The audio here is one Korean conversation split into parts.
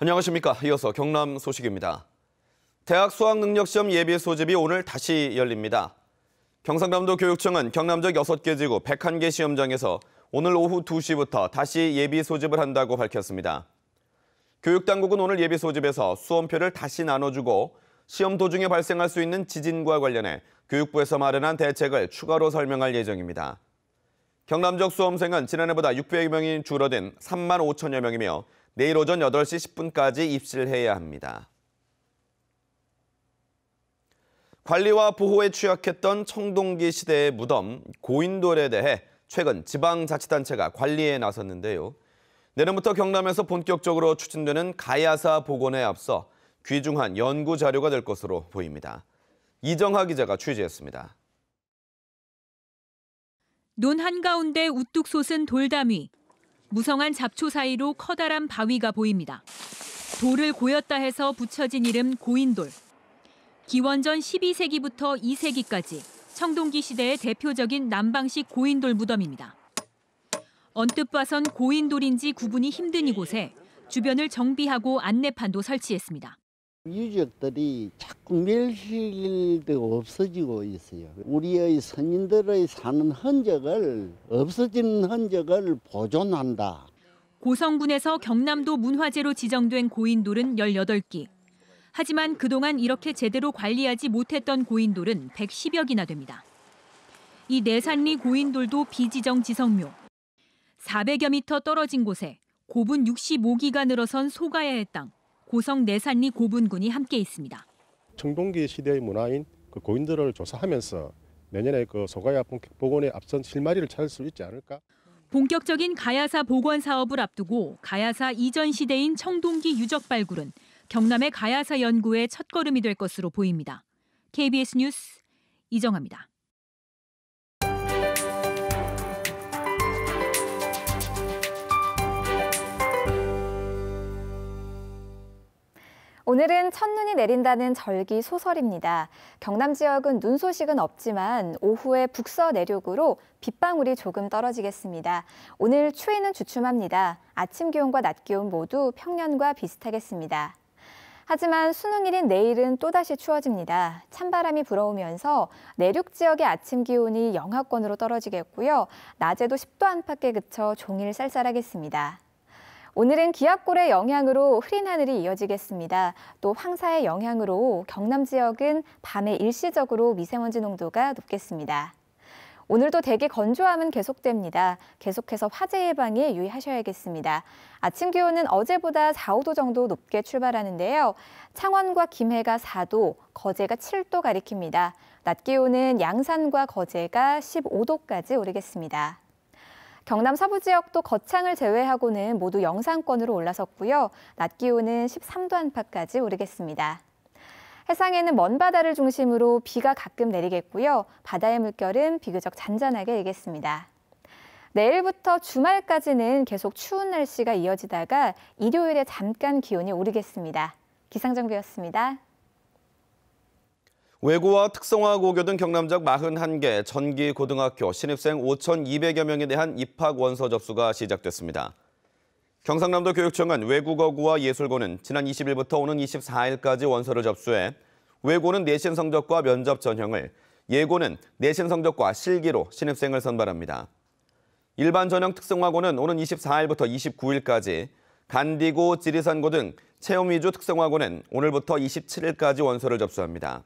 안녕하십니까. 이어서 경남 소식입니다. 대학 수학능력시험 예비 소집이 오늘 다시 열립니다. 경상남도 교육청은 경남적 6개 지구 101개 시험장에서 오늘 오후 2시부터 다시 예비 소집을 한다고 밝혔습니다. 교육당국은 오늘 예비 소집에서 수험표를 다시 나눠주고 시험 도중에 발생할 수 있는 지진과 관련해 교육부에서 마련한 대책을 추가로 설명할 예정입니다. 경남적 수험생은 지난해보다 600여 명이 줄어든 3만 5천여 명이며 내일 오전 8시 10분까지 입시를 해야 합니다. 관리와 보호에 취약했던 청동기 시대의 무덤 고인돌에 대해 최근 지방자치단체가 관리에 나섰는데요. 내년부터 경남에서 본격적으로 추진되는 가야사 복원에 앞서 귀중한 연구 자료가 될 것으로 보입니다. 이정하 기자가 취재했습니다. 논 한가운데 우뚝 솟은 돌담 위, 무성한 잡초 사이로 커다란 바위가 보입니다. 돌을 고였다 해서 붙여진 이름 고인돌. 기원전 12세기부터 2세기까지 청동기 시대의 대표적인 남방식 고인돌 무덤입니다. 언뜻 봐선 고인돌인지 구분이 힘든 이곳에 주변을 정비하고 안내판도 설치했습니다. 유적들이 자꾸 멸실되고 없어지고 있어요. 우리의 선인들의 사는 흔적을, 없어지는 흔적을 보존한다. 고성군에서 경남도 문화재로 지정된 고인돌은 18기. 하지만 그동안 이렇게 제대로 관리하지 못했던 고인돌은 110여 기나 됩니다. 이 내산리 고인돌도 비지정 지성묘. 400여 미터 떨어진 곳에 고분 65기가 늘어선 소가야의 땅, 고성 내산리 고분군이 함께 있습니다. 청동기 시대의 문화인 그 고인돌을 조사하면서 내년에 그 소가야 복원에 앞선 실마리를 찾을 수 있지 않을까? 본격적인 가야사 복원 사업을 앞두고 가야사 이전 시대인 청동기 유적 발굴은 경남의 가야사 연구의 첫걸음이 될 것으로 보입니다. KBS 뉴스 이정아입니다. 오늘은 첫눈이 내린다는 절기 소설입니다. 경남 지역은 눈 소식은 없지만 오후에 북서 내륙으로 빗방울이 조금 떨어지겠습니다. 오늘 추위는 주춤합니다. 아침 기온과 낮 기온 모두 평년과 비슷하겠습니다. 하지만 수능일인 내일은 또다시 추워집니다. 찬바람이 불어오면서 내륙 지역의 아침 기온이 영하권으로 떨어지겠고요. 낮에도 10도 안팎에 그쳐 종일 쌀쌀하겠습니다. 오늘은 기압골의 영향으로 흐린 하늘이 이어지겠습니다. 또 황사의 영향으로 경남 지역은 밤에 일시적으로 미세먼지 농도가 높겠습니다. 오늘도 대기 건조함은 계속됩니다. 계속해서 화재 예방에 유의하셔야겠습니다. 아침 기온은 어제보다 4, 5도 정도 높게 출발하는데요. 창원과 김해가 4도, 거제가 7도 가리킵니다. 낮 기온은 양산과 거제가 15도까지 오르겠습니다. 경남 서부 지역도 거창을 제외하고는 모두 영상권으로 올라섰고요. 낮 기온은 13도 안팎까지 오르겠습니다. 해상에는 먼 바다를 중심으로 비가 가끔 내리겠고요. 바다의 물결은 비교적 잔잔하게 일겠습니다. 내일부터 주말까지는 계속 추운 날씨가 이어지다가 일요일에 잠깐 기온이 오르겠습니다. 기상정보였습니다. 외고와 특성화 고교 등 경남적 41개 전기고등학교 신입생 5,200여 명에 대한 입학 원서 접수가 시작됐습니다. 경상남도 교육청은 외국어고와 예술고는 지난 20일부터 오는 24일까지 원서를 접수해 외고는 내신 성적과 면접 전형을, 예고는 내신 성적과 실기로 신입생을 선발합니다. 일반 전형 특성화고는 오는 24일부터 29일까지, 간디고, 지리산고 등 체험 위주 특성화고는 오늘부터 27일까지 원서를 접수합니다.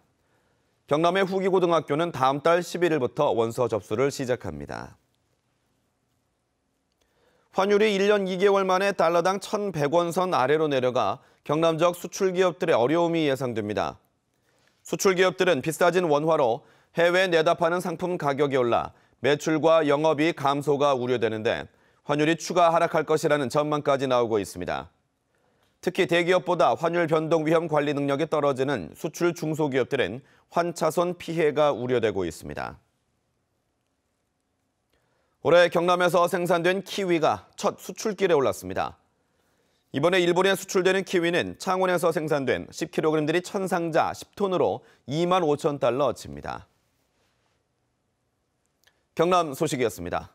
경남의 후기고등학교는 다음 달 11일부터 원서 접수를 시작합니다. 환율이 1년 2개월 만에 달러당 1,100원 선 아래로 내려가 경남적 수출기업들의 어려움이 예상됩니다. 수출기업들은 비싸진 원화로 해외에 내다 파는 상품 가격이 올라 매출과 영업이익 감소가 우려되는데 환율이 추가 하락할 것이라는 전망까지 나오고 있습니다. 특히 대기업보다 환율 변동 위험 관리 능력이 떨어지는 수출 중소기업들은 환차손 피해가 우려되고 있습니다. 올해 경남에서 생산된 키위가 첫 수출길에 올랐습니다. 이번에 일본에 수출되는 키위는 창원에서 생산된 10kg들이 천상자 10톤으로 25,000달러치입니다. 경남 소식이었습니다.